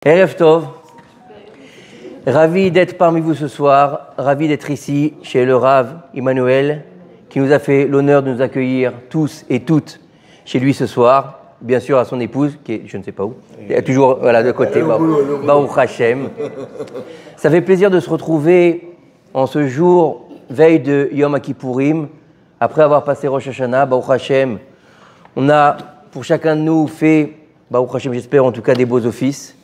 Erev Tov, ravi d'être parmi vous ce soir, ravi d'être ici chez le Rav Emmanuel, qui nous a fait l'honneur de nous accueillir tous et toutes chez lui ce soir, bien sûr à son épouse, qui est je ne sais pas où, toujours voilà, de côté, Baruch Hashem. Ça fait plaisir de se retrouver en ce jour, veille de Yom Kippourim, après avoir passé Rosh Hashanah, Baruch Hashem. On a pour chacun de nous fait, Baruch Hashem, j'espère en tout cas, des beaux offices.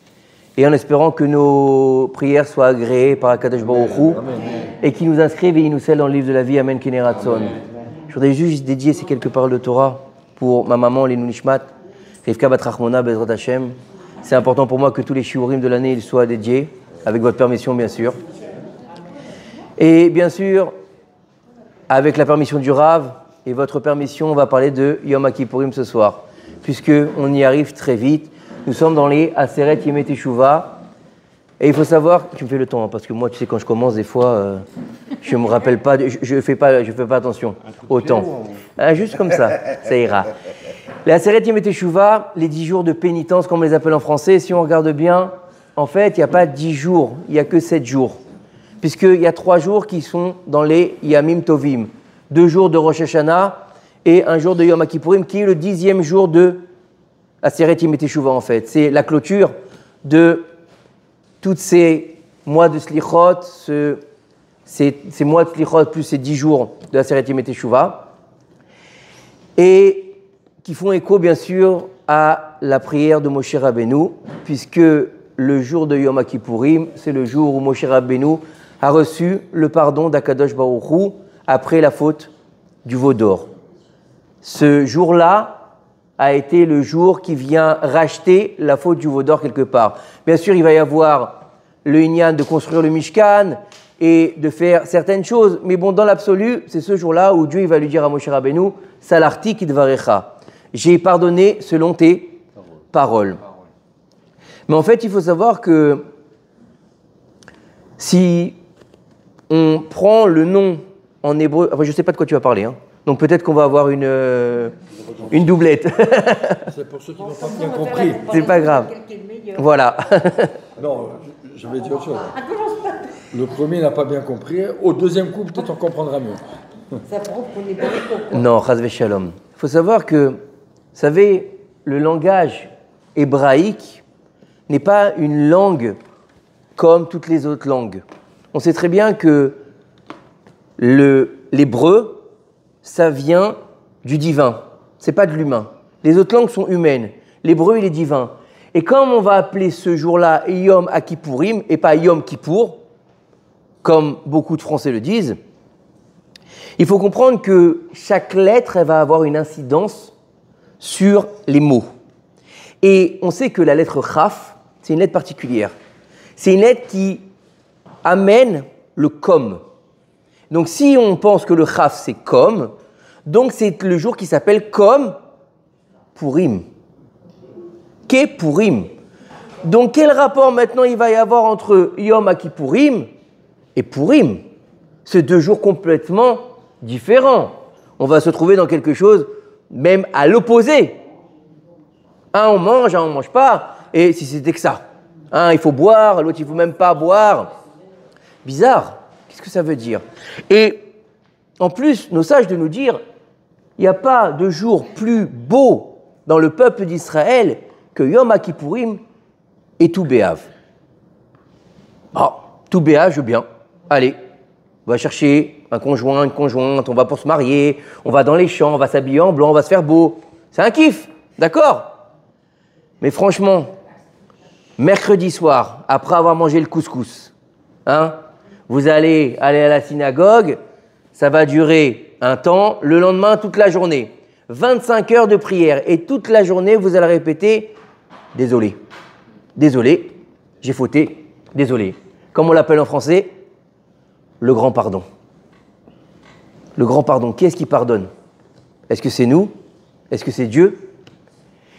Et en espérant que nos prières soient agréées par Akadosh Baruch Hu et qui nous inscrivent et nous scellent dans le livre de la vie. Amen, Keneratson. Je voudrais juste dédier ces quelques paroles de Torah pour ma maman, Linu Nishmat, Rivka Bat Rachmona, Bezrat Hashem. C'est important pour moi que tous les shiurim de l'année ils soient dédiés, avec votre permission bien sûr. Et bien sûr, avec la permission du Rav et votre permission, on va parler de Yom Kippourim ce soir, puisqu'on y arrive très vite. Nous sommes dans les Aseret Yemei Teshuvah. Et il faut savoir, tu me fais le temps, hein, parce que moi, tu sais, quand je commence, des fois, je ne me rappelle pas, je fais pas attention au temps. Juste comme ça ira. Les Aseret Yemei Teshuvah, les 10 jours de pénitence, comme on les appelle en français, si on regarde bien, en fait, il n'y a pas 10 jours, il n'y a que 7 jours. Puisqu'il y a 3 jours qui sont dans les Yamim Tovim. 2 jours de Rosh Hashanah et 1 jour de Yom Kippourim, qui est le 10e jour de Aseret Yemei Teshuvah en fait. C'est la clôture de tous ces mois de Slichot, ces mois de Slichot plus ces 10 jours de Aseret Yemei Teshuvah, et qui font écho bien sûr à la prière de Moshe Rabbeinu, puisque le jour de Yom Kippourim, c'est le jour où Moshe Rabbeinu a reçu le pardon d'Akadosh Baruch Hu après la faute du veau d'or. Ce jour-là a été le jour qui vient racheter la faute du veau d'or quelque part. Bien sûr, il va y avoir le Inyan de construire le Mishkan et de faire certaines choses, mais bon, dans l'absolu, c'est ce jour-là où Dieu il va lui dire à Moshe Rabbeinu, Salarti kidvarecha, j'ai pardonné selon tes paroles. Mais en fait, il faut savoir que si on prend le nom en hébreu, enfin, je ne sais pas de quoi tu vas parler, hein. Donc peut-être qu'on va avoir une doublette. C'est pour ceux qui n'ont pas bien compris. C'est pas grave. Voilà. Non, je vais dire autre chose. Le premier n'a pas bien compris. Au deuxième coup, peut-être on comprendra mieux. Ça prouve qu'on est pas d'accord. Non, chas v'shalom. Il faut savoir que, vous savez, le langage hébraïque n'est pas une langue comme toutes les autres langues. On sait très bien que l'hébreu, ça vient du divin, c'est pas de l'humain. Les autres langues sont humaines, l'hébreu il est divin. Et comme on va appeler ce jour-là Yom Kippourim et pas Yom Kippour, comme beaucoup de Français le disent, il faut comprendre que chaque lettre elle va avoir une incidence sur les mots. Et on sait que la lettre Chaf, c'est une lettre particulière. C'est une lettre qui amène le comme. Donc si on pense que le Chaf c'est comme, donc c'est le jour qui s'appelle comme Purim. Qu'est Purim? Donc quel rapport maintenant il va y avoir entre Yom Kippourim et Purim? C'est 2 jours complètement différents. On va se trouver dans quelque chose même à l'opposé. Un on mange, un on ne mange pas. Et si c'était que ça, un il faut boire, l'autre il ne faut même pas boire. Bizarre. Qu'est-ce que ça veut dire? Et en plus, nos sages de nous dire, il n'y a pas de jour plus beau dans le peuple d'Israël que Yom Kippourim et Tou B'Av. Ah, Tou B'Av, je veux bien. Allez, on va chercher un conjoint, une conjointe, on va pour se marier, on va dans les champs, on va s'habiller en blanc, on va se faire beau. C'est un kiff, d'accord? Mais franchement, mercredi soir, après avoir mangé le couscous, vous allez à la synagogue, ça va durer un temps, le lendemain, toute la journée. 25 heures de prière et toute la journée, vous allez répéter « Désolé, désolé, j'ai fauté, désolé ». Comme on l'appelle en français, le grand pardon. Le grand pardon, qui est-ce qui pardonne? Est-ce que c'est nous? Est-ce que c'est Dieu?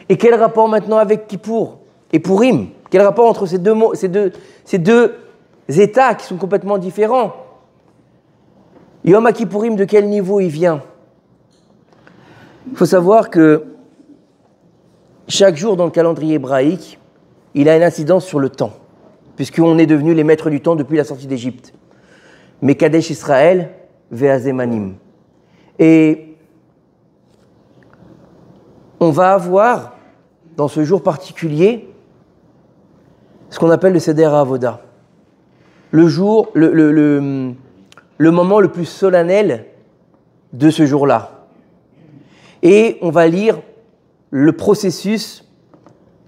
Et quel rapport maintenant avec Kippour et Purim? Quel rapport entre ces deux mots, ces deux états qui sont complètement différents? Yom Kippourim, de quel niveau il vient? Il faut savoir que chaque jour dans le calendrier hébraïque, il a une incidence sur le temps, puisqu'on est devenus les maîtres du temps depuis la sortie d'Égypte. Mais Kadesh Israël, Ve'azemanim. Et on va avoir, dans ce jour particulier, ce qu'on appelle le Seder HaAvoda. Le jour, le moment le plus solennel de ce jour-là. Et on va lire le processus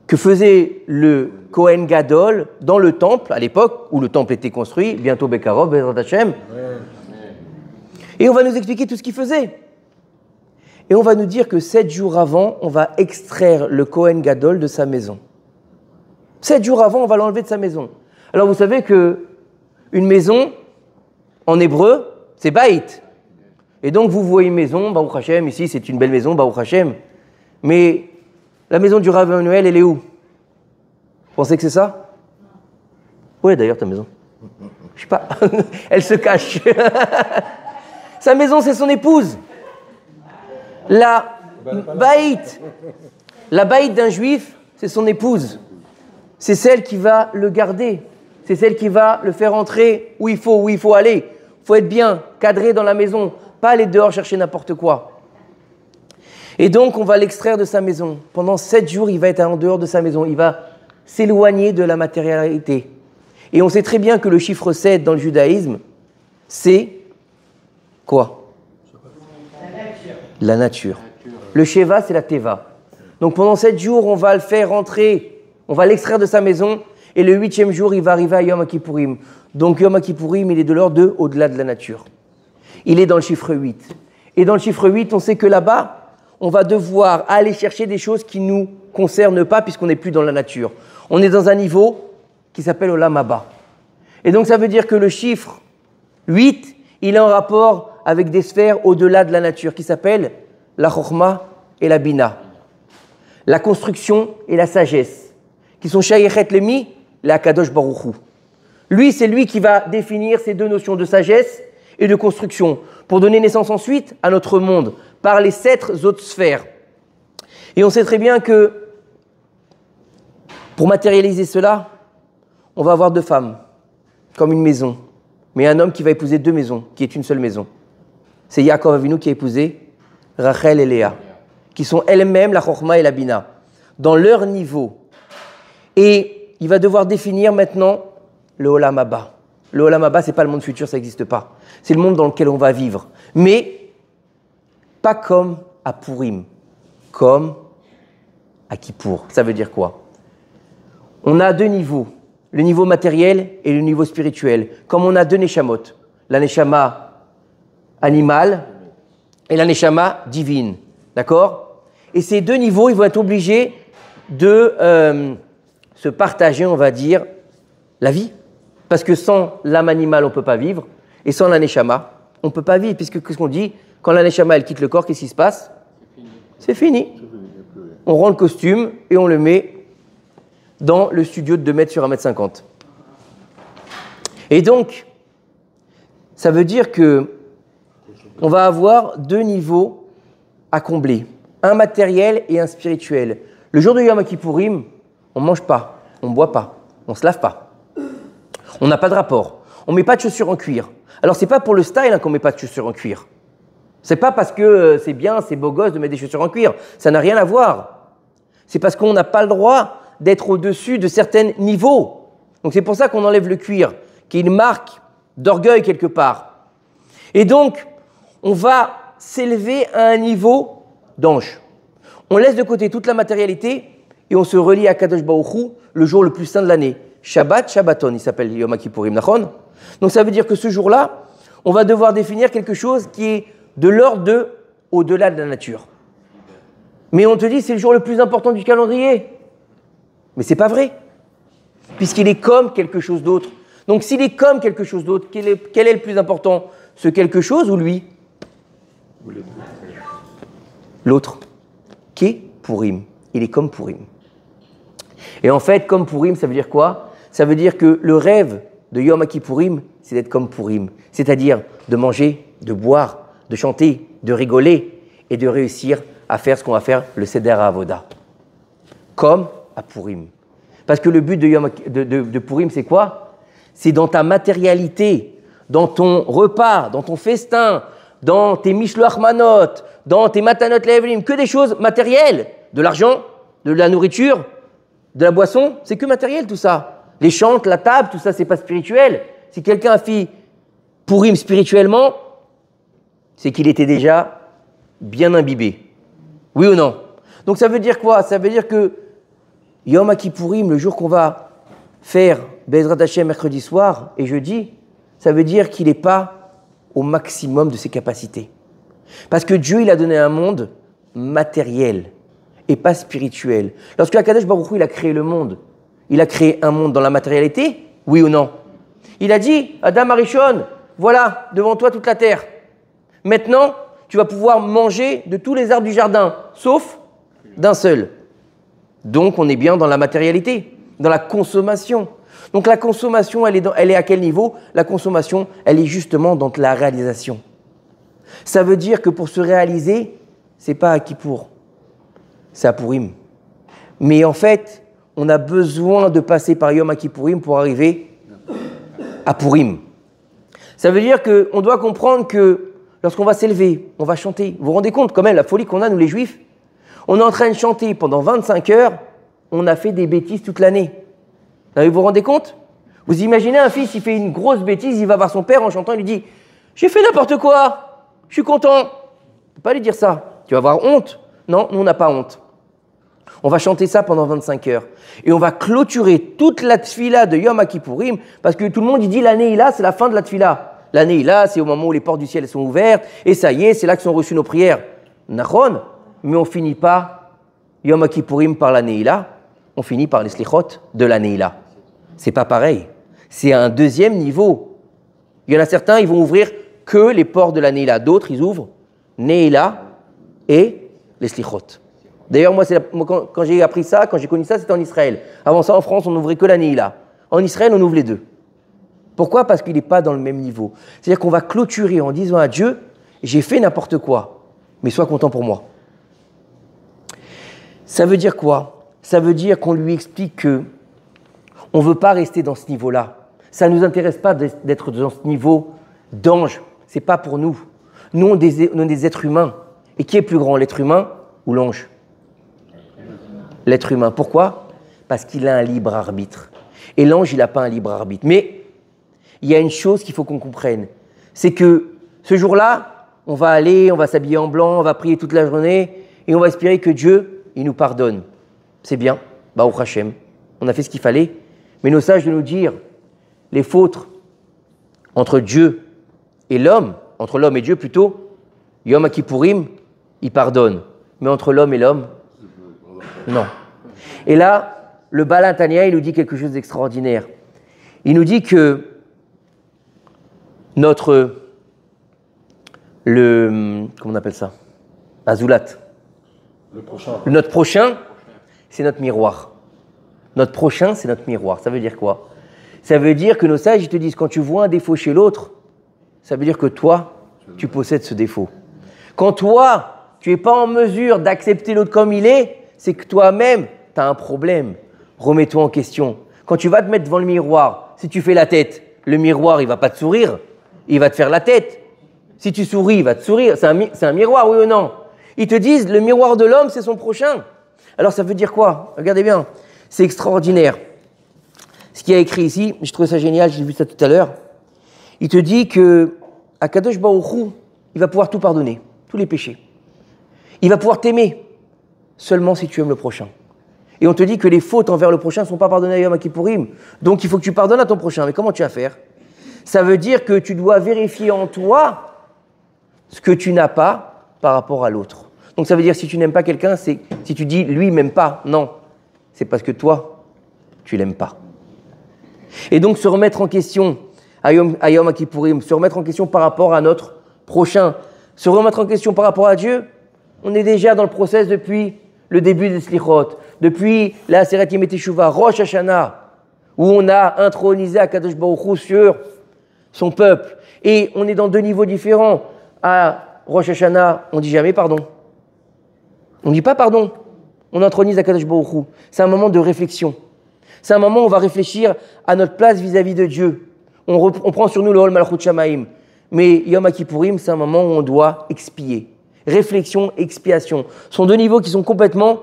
que faisait le Kohen Gadol dans le temple, à l'époque où le temple était construit, bientôt Bekarov, Bezrat Hashem. Et on va nous expliquer tout ce qu'il faisait. Et on va nous dire que 7 jours avant, on va extraire le Kohen Gadol de sa maison. 7 jours avant, on va l'enlever de sa maison. Alors vous savez que une maison, en hébreu, c'est Baït. Et donc vous voyez une maison, Baruch Hashem, ici c'est une belle maison, Baruch Hashem. Mais la maison du Rav Emmanuel, elle est où? Vous pensez que c'est ça? Oui, d'ailleurs, ta maison. Je sais pas. Elle se cache. Sa maison, c'est son épouse. La baït d'un juif, c'est son épouse. C'est celle qui va le garder. C'est celle qui va le faire entrer où il faut aller. Il faut être bien cadré dans la maison, pas aller dehors chercher n'importe quoi. Et donc, on va l'extraire de sa maison. Pendant 7 jours, il va être en dehors de sa maison. Il va s'éloigner de la matérialité. Et on sait très bien que le chiffre 7 dans le judaïsme, c'est quoi? La nature. Le Sheva, c'est la Teva. Donc, pendant 7 jours, on va le faire rentrer. On va l'extraire de sa maison. Et le 8e jour, il va arriver à Yom Kippourim. Donc, Yom Kippourim, il est de l'ordre de au-delà de la nature. Il est dans le chiffre 8. Et dans le chiffre 8, on sait que là-bas, on va devoir aller chercher des choses qui ne nous concernent pas puisqu'on n'est plus dans la nature. On est dans un niveau qui s'appelle Olam Haba. Et donc ça veut dire que le chiffre 8, il est en rapport avec des sphères au-delà de la nature qui s'appellent la Chokhma et la Bina. La construction et la sagesse, qui sont Shayechet Lemi, la Kadosh Baruch Hu. Lui, c'est lui qui va définir ces deux notions de sagesse et de construction pour donner naissance ensuite à notre monde par les 7 autres sphères. Et on sait très bien que pour matérialiser cela, on va avoir 2 femmes, comme une maison, mais un homme qui va épouser 2 maisons, qui est une seule maison. C'est Yaakov Avinu qui a épousé Rachel et Léa, qui sont elles-mêmes la Chokhma et la Bina, dans leur niveau. Et il va devoir définir maintenant le Olam Haba. Le Olam Haba, ce n'est pas le monde futur, ça n'existe pas. C'est le monde dans lequel on va vivre. Mais pas comme à Purim, comme à Kippour. Ça veut dire quoi? On a 2 niveaux, le niveau matériel et le niveau spirituel. Comme on a 2 neshamot, la neshama animale et la neshama divine. D'accord? Et ces 2 niveaux, ils vont être obligés de se partager, on va dire, la vie. Parce que sans l'âme animale, on ne peut pas vivre. Et sans la neshama, on ne peut pas vivre. Puisque, qu'est-ce qu'on dit? Quand la neshama, elle quitte le corps, qu'est-ce qui se passe? C'est fini. On rend le costume et on le met dans le studio de 2 mètres sur 1,50 m. Et donc, ça veut dire que on va avoir 2 niveaux à combler. Un matériel et un spirituel. Le jour de Yom Kippourim, on ne mange pas, on ne boit pas, on ne se lave pas. On n'a pas de rapport. On ne met pas de chaussures en cuir. Alors, ce n'est pas pour le style qu'on ne met pas de chaussures en cuir. C'est pas parce que c'est bien, c'est beau gosse de mettre des chaussures en cuir. Ça n'a rien à voir. C'est parce qu'on n'a pas le droit d'être au-dessus de certains niveaux. Donc c'est pour ça qu'on enlève le cuir, qui est une marque d'orgueil quelque part. Et donc, on va s'élever à un niveau d'ange. On laisse de côté toute la matérialité et on se relie à Kadosh Baruch Hu, le jour le plus saint de l'année. Shabbat, Shabbaton, il s'appelle Yom Kippourim, Nachon. Donc ça veut dire que ce jour-là, on va devoir définir quelque chose qui est de l'ordre de au-delà de la nature. Mais on te dit c'est le jour le plus important du calendrier. Mais c'est pas vrai, puisqu'il est comme quelque chose d'autre. Donc s'il est comme quelque chose d'autre, quel est le plus important? Ce quelque chose ou lui? L'autre. Qui est Purim. Il est comme Purim. Et en fait, comme Purim, ça veut dire quoi? Ça veut dire que le rêve de Yom Kippourim, c'est d'être comme Purim. C'est-à-dire de manger, de boire, de chanter, de rigoler et de réussir à faire ce qu'on va faire, le Seder HaAvoda. Comme à Purim. Parce que le but de Purim, c'est quoi? C'est dans ta matérialité, dans ton repas, dans ton festin, dans tes mishloach manot, dans tes matanot le'evlim, que des choses matérielles, de l'argent, de la nourriture, de la boisson, c'est que matériel tout ça. Les chantes, la table, tout ça, c'est pas spirituel. Si quelqu'un a fait Purim spirituellement, c'est qu'il était déjà bien imbibé. Oui ou non? Donc ça veut dire quoi? Ça veut dire que Yom Kippourim, le jour qu'on va faire Bezrat Hashem mercredi soir et jeudi, ça veut dire qu'il n'est pas au maximum de ses capacités. Parce que Dieu, il a donné un monde matériel et pas spirituel. Lorsque Akadosh Baruch Hu, il a créé le monde, il a créé un monde dans la matérialité, oui ou non? Il a dit, Adam Arishon, voilà, devant toi toute la terre. Maintenant, tu vas pouvoir manger de tous les arbres du jardin, sauf d'un seul. Donc, on est bien dans la matérialité, dans la consommation. Donc, la consommation, elle est à quel niveau? La consommation, elle est justement dans la réalisation. Ça veut dire que pour se réaliser, c'est pas à Kippour, c'est à Purim. Mais en fait, on a besoin de passer par Yom Kippourim pour arriver à Purim. Ça veut dire qu'on doit comprendre que lorsqu'on va s'élever, on va chanter. Vous vous rendez compte quand même la folie qu'on a, nous les Juifs? On est en train de chanter pendant 25 heures, on a fait des bêtises toute l'année. Vous vous rendez compte? Vous imaginez un fils, il fait une grosse bêtise, il va voir son père en chantant, il lui dit « J'ai fait n'importe quoi, je suis content ». Tu ne peux pas lui dire ça, tu vas avoir honte. Non, nous on n'a pas honte. On va chanter ça pendant 25 heures. Et on va clôturer toute la tfila de Yom Kippourim, parce que tout le monde il dit la Neila, c'est la fin de la tfila. La Neila, c'est au moment où les portes du ciel sont ouvertes, et ça y est, c'est là que sont reçues nos prières. Nachon, mais on finit pas Yom Kippourim par la Neila, on finit par les slichot de la Neila. C'est pas pareil. C'est un deuxième niveau. Il y en a certains, ils vont ouvrir que les portes de la Neila. D'autres, ils ouvrent Neila et les slichot. D'ailleurs, moi, quand j'ai appris ça, quand j'ai connu ça, c'était en Israël. Avant ça, en France, on n'ouvrait que la Neila. En Israël, on ouvre les deux. Pourquoi? Parce qu'il n'est pas dans le même niveau. C'est-à-dire qu'on va clôturer en disant à Dieu, j'ai fait n'importe quoi, mais sois content pour moi. Ça veut dire quoi? Ça veut dire qu'on lui explique que on ne veut pas rester dans ce niveau-là. Ça ne nous intéresse pas d'être dans ce niveau d'ange. Ce n'est pas pour nous. Nous, on est des êtres humains. Et qui est plus grand, l'être humain ou l'ange? L'être humain. Pourquoi? Parce qu'il a un libre arbitre. Et l'ange, il n'a pas un libre arbitre. Mais il y a une chose qu'il faut qu'on comprenne. C'est que ce jour-là, on va s'habiller en blanc, on va prier toute la journée et on va espérer que Dieu, il nous pardonne. C'est bien. Baruch Hashem. On a fait ce qu'il fallait. Mais nos sages de nous dire, les fautes entre Dieu et l'homme, entre l'homme et Dieu plutôt, Yom Kippourim, il pardonne. Mais entre l'homme et l'homme, non. Et là, le Baal Tanya, il nous dit quelque chose d'extraordinaire. Il nous dit que comment on appelle ça? Azulat. Notre prochain, c'est notre miroir. Notre prochain, c'est notre miroir. Ça veut dire quoi? Ça veut dire que nos sages, ils te disent, quand tu vois un défaut chez l'autre, ça veut dire que toi, tu possèdes ce défaut. Quand toi, tu n'es pas en mesure d'accepter l'autre comme il est, c'est que toi-même, tu as un problème. Remets-toi en question. Quand tu vas te mettre devant le miroir, si tu fais la tête, le miroir, il ne va pas te sourire, il va te faire la tête. Si tu souris, il va te sourire. C'est un miroir, oui ou non? Ils te disent, le miroir de l'homme, c'est son prochain. Alors ça veut dire quoi? Regardez bien, c'est extraordinaire. Ce qu'il y a écrit ici, je trouve ça génial, j'ai vu ça tout à l'heure. Il te dit que Akadosh Baruch Hu, il va pouvoir tout pardonner, tous les péchés. Il va pouvoir t'aimer seulement si tu aimes le prochain. Et on te dit que les fautes envers le prochain ne sont pas pardonnées à Yom Kippourim. Donc il faut que tu pardonnes à ton prochain. Mais comment tu vas faire? Ça veut dire que tu dois vérifier en toi ce que tu n'as pas par rapport à l'autre. Donc ça veut dire si tu n'aimes pas quelqu'un, c'est si tu dis lui il m'aime pas, non, c'est parce que toi tu l'aimes pas. Et donc se remettre en question à Yom Kippourim, se remettre en question par rapport à notre prochain, se remettre en question par rapport à Dieu, on est déjà dans le process depuis le début des Slichot, depuis la Aseret Yemei Teshuvah, Rosh Hashanah, où on a intronisé Akadosh Baruch Hu sur son peuple. Et on est dans deux niveaux différents. À Rosh Hashanah, on ne dit jamais pardon. On ne dit pas pardon. On intronise Akadosh Baruch Hu. C'est un moment de réflexion. C'est un moment où on va réfléchir à notre place vis-à-vis de Dieu. On prend sur nous le Hol Malchut Shamaim. Mais Yom Kippourim, c'est un moment où on doit expier. Réflexion, expiation. Ce sont deux niveaux qui sont complètement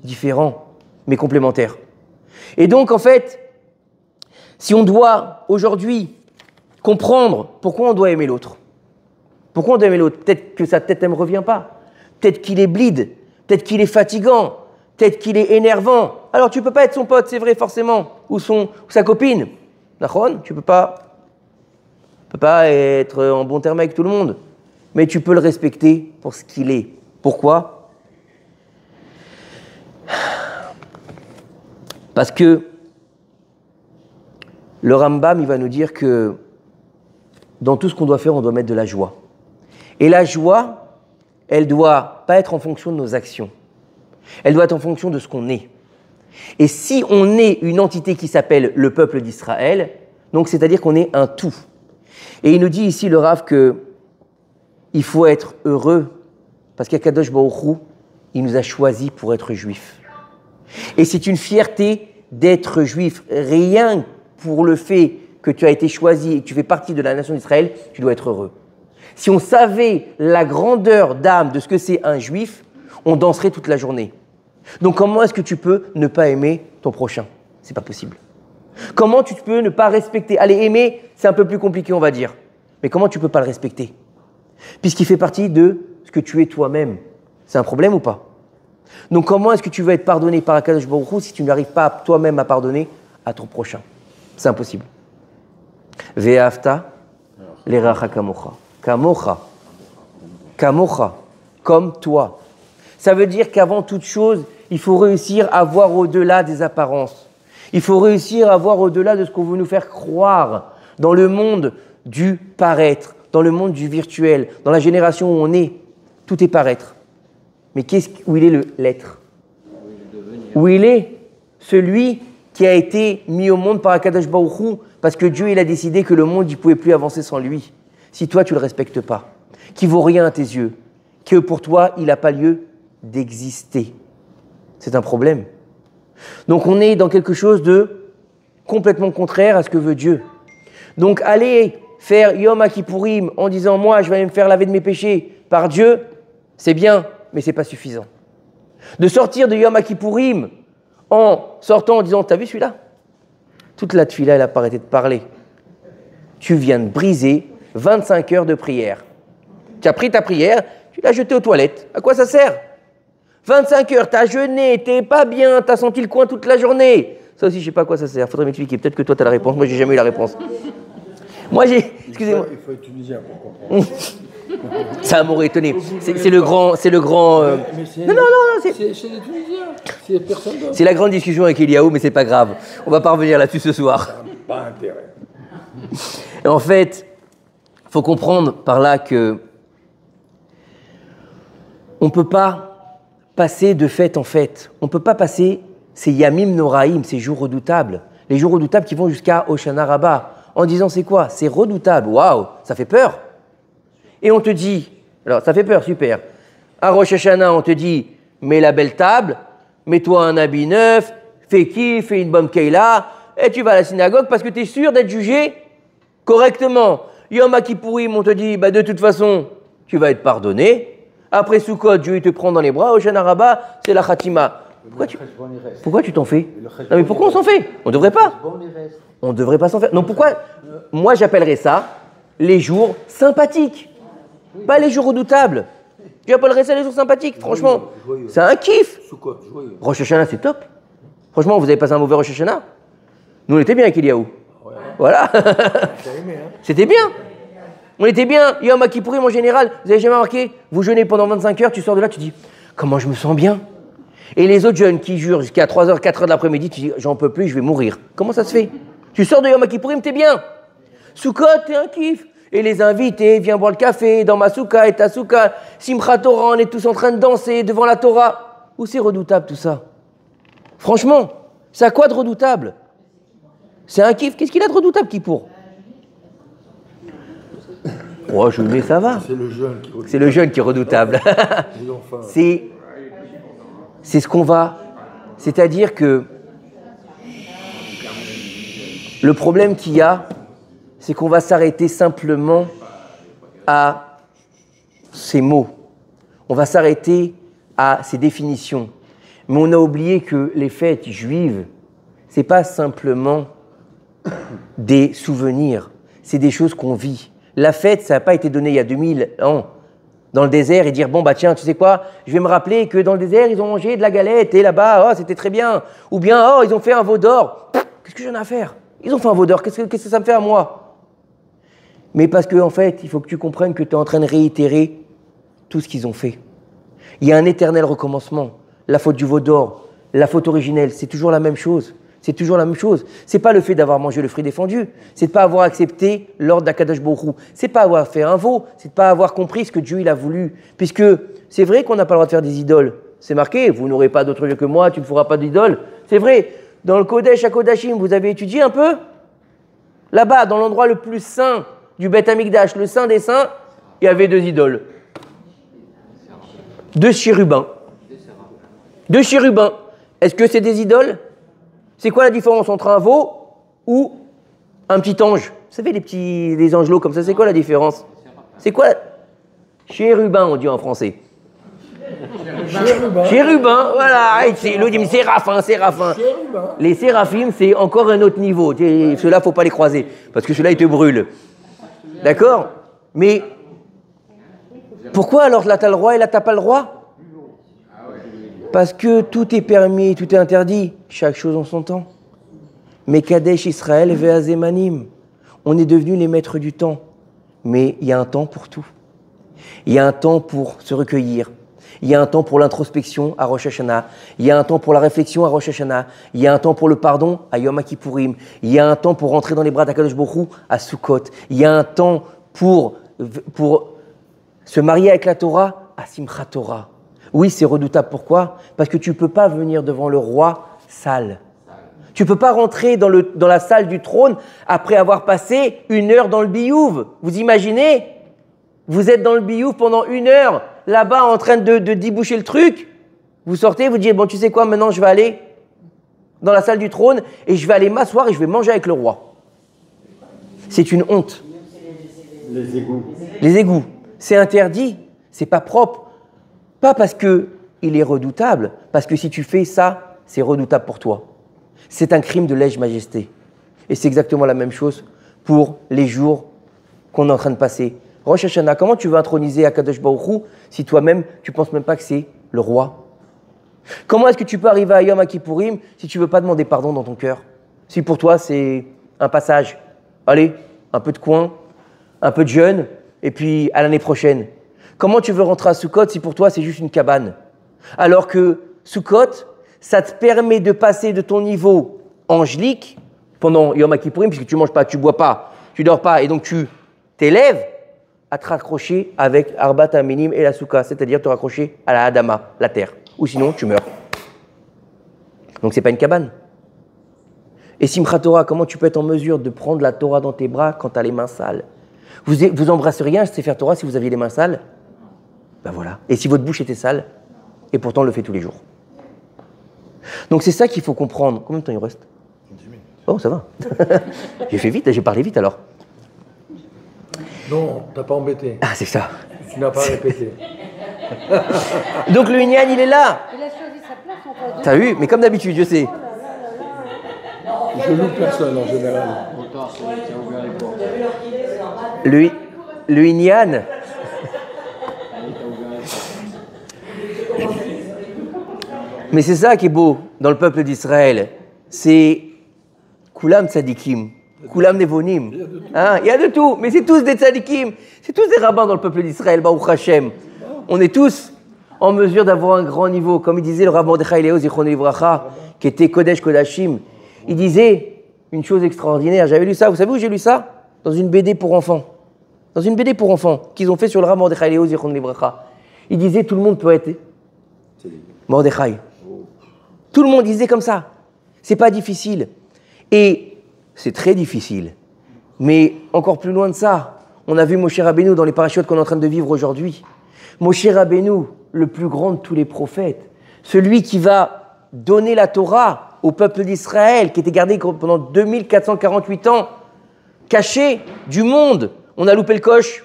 différents, mais complémentaires. Et donc, en fait, si on doit aujourd'hui comprendre pourquoi on doit aimer l'autre, pourquoi on doit aimer l'autre, peut-être que sa tête ne me revient pas, peut-être qu'il est bleed, peut-être qu'il est fatigant, peut-être qu'il est énervant. Alors, tu ne peux pas être son pote, c'est vrai, forcément, ou sa copine. D'accord ? Tu ne peux pas être en bon terme avec tout le monde, mais tu peux le respecter pour ce qu'il est. Pourquoi ? Parce que le Rambam, il va nous dire que dans tout ce qu'on doit faire, on doit mettre de la joie. Et la joie, elle ne doit pas être en fonction de nos actions. Elle doit être en fonction de ce qu'on est. Et si on est une entité qui s'appelle le peuple d'Israël, donc c'est-à-dire qu'on est un tout. Et il nous dit ici, le Rav, qu'il faut être heureux parce qu'Akadosh Baruch Hu, il nous a choisis pour être juifs. Et c'est une fierté d'être juif. Rien pour le fait que tu as été choisi et que tu fais partie de la nation d'Israël, tu dois être heureux. Si on savait la grandeur d'âme de ce que c'est un juif, on danserait toute la journée. Donc comment est-ce que tu peux ne pas aimer ton prochain ? C'est pas possible. Comment tu peux ne pas respecter ? Allez, aimer, c'est un peu plus compliqué, on va dire. Mais comment tu peux pas le respecter ? Puisqu'il fait partie de ce que tu es toi-même. C'est un problème ou pas ? Donc comment est-ce que tu veux être pardonné par Akadosh Baruch Hu si tu n'arrives pas toi-même à pardonner à ton prochain ? C'est impossible. Ve'afta l'eracha kamocha. Kamocha. Kamocha. Comme toi. Ça veut dire qu'avant toute chose, il faut réussir à voir au-delà des apparences. Il faut réussir à voir au-delà de ce qu'on veut nous faire croire dans le monde du paraître, dans le monde du virtuel, dans la génération où on est. Tout est paraître. Mais où il est l'être ? Où il est celui qui a été mis au monde par Akadosh Baruch Hu, parce que Dieu il a décidé que le monde ne pouvait plus avancer sans lui. Si toi tu ne le respectes pas, qu'il ne vaut rien à tes yeux, que pour toi il n'a pas lieu d'exister. C'est un problème. Donc on est dans quelque chose de complètement contraire à ce que veut Dieu. Donc aller faire Yom Kippourim en disant moi je vais aller me faire laver de mes péchés par Dieu, c'est bien, mais ce n'est pas suffisant. De sortir de Yom Kippourim en sortant en disant t'as vu celui-là ? Toute la tefila elle n'a pas arrêté de parler. Tu viens de briser 25 heures de prière. Tu as pris ta prière, tu l'as jetée aux toilettes. À quoi ça sert ? 25 heures, t'as jeûné, t'es pas bien, t'as senti le coin toute la journée. Ça aussi, je sais pas à quoi ça sert. Faudrait m'expliquer. Peut-être que toi, t'as la réponse. Moi, j'ai jamais eu la réponse. Moi, excusez-moi. Il faut être tunisien pour comprendre. Ça m'aurait étonné. C'est le grand. Non, c'est les Tunisiens. C'est personne d'autre. C'est la grande discussion avec Eliaou, mais c'est pas grave. On va pas revenir là-dessus ce soir. Pas intérêt. Et en fait, faut comprendre par là que on peut pas passer de fête en fête. On ne peut pas passer ces Yamim Noraïm, ces jours redoutables. Les jours redoutables qui vont jusqu'à Hoshana Rabbah, en disant c'est quoi ? C'est redoutable, waouh, ça fait peur. Et on te dit, alors ça fait peur, super. À Rosh Hashanah, on te dit, mets la belle table, mets-toi un habit neuf, fais une bonne keila, et tu vas à la synagogue parce que tu es sûr d'être jugé correctement. Yom Kippourim, on te dit, de toute façon, tu vas être pardonné. Après Sukkot, Dieu te prend dans les bras. Hoshana Rabbah, c'est la Khatima. Pourquoi tu t'en fais ? Non mais pourquoi on s'en fait ? On ne devrait pas. On ne devrait pas s'en faire. Non, pourquoi ? Moi, j'appellerais ça les jours sympathiques. Pas les jours redoutables. J'appellerais ça les jours sympathiques, franchement. C'est un kiff. Rosh Hashanah, c'est top. Franchement, vous avez passé un mauvais Rosh Hashanah ? Nous, on était bien avec Eliaou. Voilà. C'était bien. On était bien, Yom Kippourim en général, vous avez jamais remarqué ? Vous jeûnez pendant 25 heures, tu sors de là, tu dis « Comment je me sens bien ?» Et les autres jeunes qui jurent jusqu'à 3h, 4h de l'après-midi, tu dis « J'en peux plus, je vais mourir. » Comment ça se fait ? Tu sors de Yom Kippourim, t'es bien. Sukkot, t'es un kiff. Et les invités, viens boire le café dans ma souka et ta souka. Simchat Torah, on est tous en train de danser devant la Torah. Où c'est redoutable tout ça ? Franchement, c'est à quoi de redoutable ? C'est un kiff. Qu'est-ce qu'il a de redoutable, Kippour ? Oh, je mets, ça va. C'est le jeune qui est redoutable. C'est le jeune qui est redoutable. C'est ce qu'on va. C'est-à-dire que Le problème qu'il y a, c'est qu'on va s'arrêter simplement à ces mots. On va s'arrêter à ces définitions. Mais on a oublié que les fêtes juives, ce n'est pas simplement des souvenirs, c'est des choses qu'on vit. La fête, ça n'a pas été donné il y a 2000 ans dans le désert et dire, bon, bah tiens, tu sais quoi, je vais me rappeler que dans le désert, ils ont mangé de la galette et là-bas, oh, c'était très bien. Ou bien, oh, ils ont fait un veau d'or. Qu'est-ce que j'en ai à faire? Ils ont fait un veau d'or, qu'est-ce que ça me fait à moi? Mais parce qu'en fait, il faut que tu comprennes que tu es en train de réitérer tout ce qu'ils ont fait. Il y a un éternel recommencement. La faute du veau d'or, la faute originelle, c'est toujours la même chose. C'est toujours la même chose. C'est pas le fait d'avoir mangé le fruit défendu, c'est de pas avoir accepté l'ordre d'Akadosh Baruch Hu. C'est pas avoir fait un veau, c'est de pas avoir compris ce que Dieu il a voulu. Puisque c'est vrai qu'on n'a pas le droit de faire des idoles. C'est marqué, vous n'aurez pas d'autre Dieu que moi, tu ne feras pas d'idole. C'est vrai. Dans le Kodesh à Kodashim, vous avez étudié un peu? Là-bas, dans l'endroit le plus saint du Beth Amikdash, le saint des saints, il y avait 2 idoles. 2 chérubins. 2 chérubins. Est-ce que c'est des idoles? C'est quoi la différence entre un veau ou un petit ange? Vous savez, les angelots comme ça, c'est quoi la différence? C'est quoi? Chérubin, on dit en français. Chérubin, voilà. L'autre dit séraphin. Les séraphim, c'est encore un autre niveau. Ceux-là, il ne faut pas les croiser, parce que ceux-là, ils te brûlent. D'accord? Mais pourquoi alors là, tu as le roi et là, tu n'as pas le roi? Parce que tout est permis, tout est interdit, chaque chose en son temps. Mais Kadesh Israël ve'azemanim, on est devenus les maîtres du temps. Mais il y a un temps pour tout. Il y a un temps pour se recueillir. Il y a un temps pour l'introspection à Rosh Hashanah. Il y a un temps pour la réflexion à Rosh Hashanah. Il y a un temps pour le pardon à Yom Kippourim. Il y a un temps pour rentrer dans les bras d'Akadosh Baruch Hu à Sukkot. Il y a un temps pour se marier avec la Torah à Simchat Torah. Oui, c'est redoutable. Pourquoi? Parce que tu ne peux pas venir devant le roi sale. Tu ne peux pas rentrer dans la salle du trône après avoir passé 1 heure dans le biyouv. Vous imaginez? Vous êtes dans le biyouv pendant 1 heure, là-bas en train de déboucher le truc. Vous sortez, vous dites, bon, tu sais quoi, maintenant je vais aller dans la salle du trône et je vais aller m'asseoir et je vais manger avec le roi. C'est une honte. Les égouts. Les égouts. C'est interdit, c'est pas propre. Pas parce qu'il est redoutable, parce que si tu fais ça, c'est redoutable pour toi. C'est un crime de lèse-majesté. Et c'est exactement la même chose pour les jours qu'on est en train de passer. Rosh Hashanah, comment tu veux introniser Akadosh Baruch Hu si toi-même, tu ne penses même pas que c'est le roi? Comment est-ce que tu peux arriver à Yom Kippourim si tu ne veux pas demander pardon dans ton cœur? Si pour toi, c'est un passage. Allez, un peu de coin, un peu de jeûne, et puis à l'année prochaine. Comment tu veux rentrer à Sukkot si pour toi c'est juste une cabane? Alors que Sukkot, ça te permet de passer de ton niveau angélique pendant Yom Kippourim, puisque tu ne manges pas, tu ne bois pas, tu ne dors pas, et donc tu t'élèves à te raccrocher avec Arbat Aminim et la Souka, c'est-à-dire te raccrocher à la Adama, la terre. Ou sinon, tu meurs. Donc ce n'est pas une cabane. Et Simchat Torah, comment tu peux être en mesure de prendre la Torah dans tes bras quand tu as les mains sales? Vous embrasseriez un Sefer Torah si vous aviez les mains sales? Ben voilà. Et si votre bouche était sale? Et pourtant, on le fait tous les jours. Donc c'est ça qu'il faut comprendre. Combien de temps il reste? 10 minutes. Oh, ça va. J'ai fait vite, j'ai parlé vite alors. Non, t'as pas embêté. Ah, c'est ça. Tu n'as pas répété. Donc le Inyan, il est là. Il a choisi sa place en face de... T'as vu? Mais comme d'habitude, je sais. Je loupe personne en général. Le Inyan. Mais c'est ça qui est beau dans le peuple d'Israël. C'est Kulam Tzadikim, Kulam Nevonim. Il y a de tout, mais c'est tous des Tzadikim. C'est tous des rabbins dans le peuple d'Israël, Baruch Hashem. On est tous en mesure d'avoir un grand niveau. Comme il disait le Rav Mordechai Léo Zichrono Livracha, qui était Kodesh Kodashim, il disait une chose extraordinaire. J'avais lu ça, vous savez où j'ai lu ça? Dans une BD pour enfants. Dans une BD pour enfants qu'ils ont fait sur le Rav Mordechai Léo Zichrono Livracha. Il disait tout le monde peut être Mordechai. Tout le monde disait comme ça. C'est pas difficile. Et c'est très difficile. Mais encore plus loin de ça, on a vu Moshe Rabbeinu dans les parachutes qu'on est en train de vivre aujourd'hui. Moshe Rabbeinu, le plus grand de tous les prophètes, celui qui va donner la Torah au peuple d'Israël, qui était gardé pendant 2448 ans, caché du monde. On a loupé le coche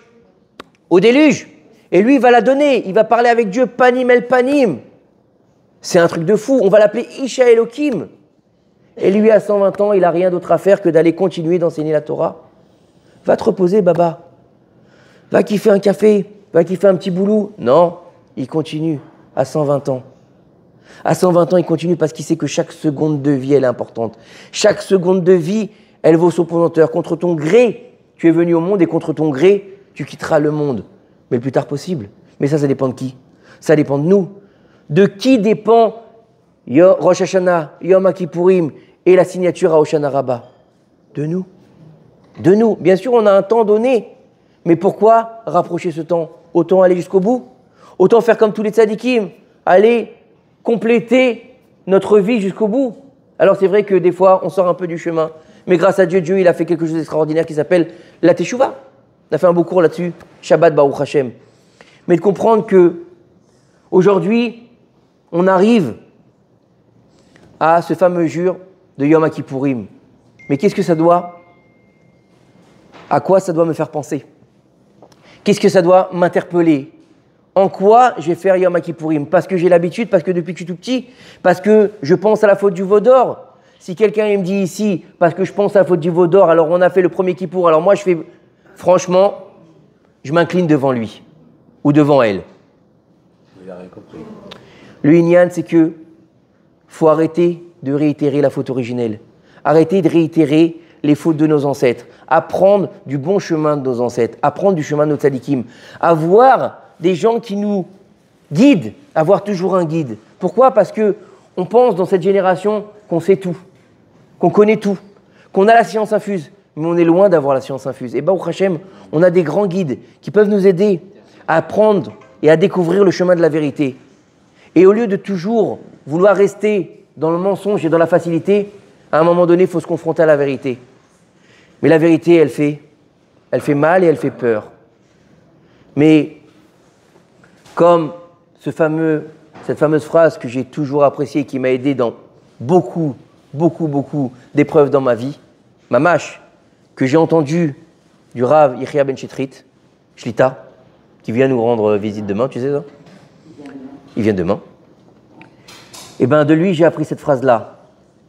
au déluge. Et lui, il va la donner. Il va parler avec Dieu, panim el panim. C'est un truc de fou. On va l'appeler Isha Elohim. Et lui, à 120 ans, il n'a rien d'autre à faire que d'aller continuer d'enseigner la Torah. Va te reposer, Baba. Va kiffer un café. Va kiffer un petit boulot. Non, il continue à 120 ans. À 120 ans, il continue parce qu'il sait que chaque seconde de vie, elle est importante. Chaque seconde de vie, elle vaut son pesanteur. Contre ton gré, tu es venu au monde et contre ton gré, tu quitteras le monde. Mais le plus tard possible. Mais ça dépend de qui? Ça dépend de nous. De qui dépend Rosh Hashanah, Yom Kippourim et la signature à Hoshana Rabbah? De nous. De nous. Bien sûr, on a un temps donné. Mais pourquoi rapprocher ce temps? Autant aller jusqu'au bout. Autant faire comme tous les tzadikim. Aller compléter notre vie jusqu'au bout. Alors c'est vrai que des fois, on sort un peu du chemin. Mais grâce à Dieu, Dieu, il a fait quelque chose d'extraordinaire qui s'appelle la Teshuvah. On a fait un beau cours là-dessus. Shabbat Baruch Hashem. Mais de comprendre que aujourd'hui, on arrive à ce fameux jour de Yom Kippourim. Mais qu'est-ce que ça doit? À quoi ça doit me faire penser? Qu'est-ce que ça doit m'interpeller? En quoi je vais faire Yom Kippourim? Parce que j'ai l'habitude, parce que depuis que je suis tout petit, parce que je pense à la faute du veau d'or. Si quelqu'un me dit ici, parce que je pense à la faute du veau d'or, alors on a fait le premier Kippour, alors moi je fais, franchement, je m'incline devant lui ou devant elle. Il a rien compris. Le Inyan, c'est que faut arrêter de réitérer la faute originelle. Arrêter de réitérer les fautes de nos ancêtres. Apprendre du bon chemin de nos ancêtres. Apprendre du chemin de nos tzadikim. Avoir des gens qui nous guident. Avoir toujours un guide. Pourquoi? Parce que on pense dans cette génération qu'on sait tout. Qu'on connaît tout. Qu'on a la science infuse. Mais on est loin d'avoir la science infuse. Et Baruch Hashem, on a des grands guides qui peuvent nous aider à apprendre et à découvrir le chemin de la vérité. Et au lieu de toujours vouloir rester dans le mensonge et dans la facilité, à un moment donné, il faut se confronter à la vérité. Mais la vérité, elle fait mal et elle fait peur. Mais comme cette fameuse phrase que j'ai toujours appréciée, qui m'a aidé dans beaucoup d'épreuves dans ma vie, Mamash, que j'ai entendue du Rav Yechia Ben Shetrit, Shlita, qui vient nous rendre visite demain, tu sais ça? Il vient demain. Et bien de lui, j'ai appris cette phrase-là.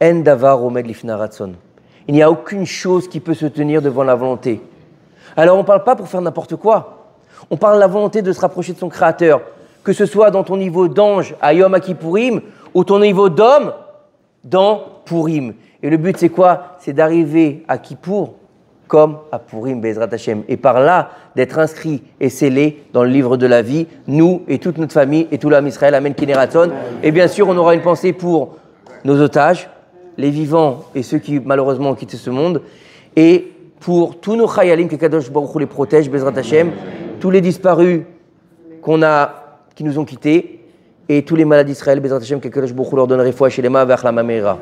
En davar omed lifnei ratzon. Il n'y a aucune chose qui peut se tenir devant la volonté. Alors on ne parle pas pour faire n'importe quoi. On parle de la volonté de se rapprocher de son Créateur. Que ce soit dans ton niveau d'ange à Yom Kippourim ou ton niveau d'homme dans Purim. Et le but c'est quoi? C'est d'arriver à Kippour comme à Purim Bezrat Hashem. Et par là, d'être inscrit et scellé dans le livre de la vie, nous et toute notre famille et tout l'âme Israël, Amen Kineraton. Et bien sûr, on aura une pensée pour nos otages, les vivants et ceux qui malheureusement ont quitté ce monde, et pour tous nos chayalim, que Kadosh Baruch Hu les protège, Bezrat Hashem, tous les disparus qui nous ont quittés, et tous les malades d'Israël, Bezrat Hashem, que Kadosh Baruch Hu leur donne refoua shelema ve'achlam meira.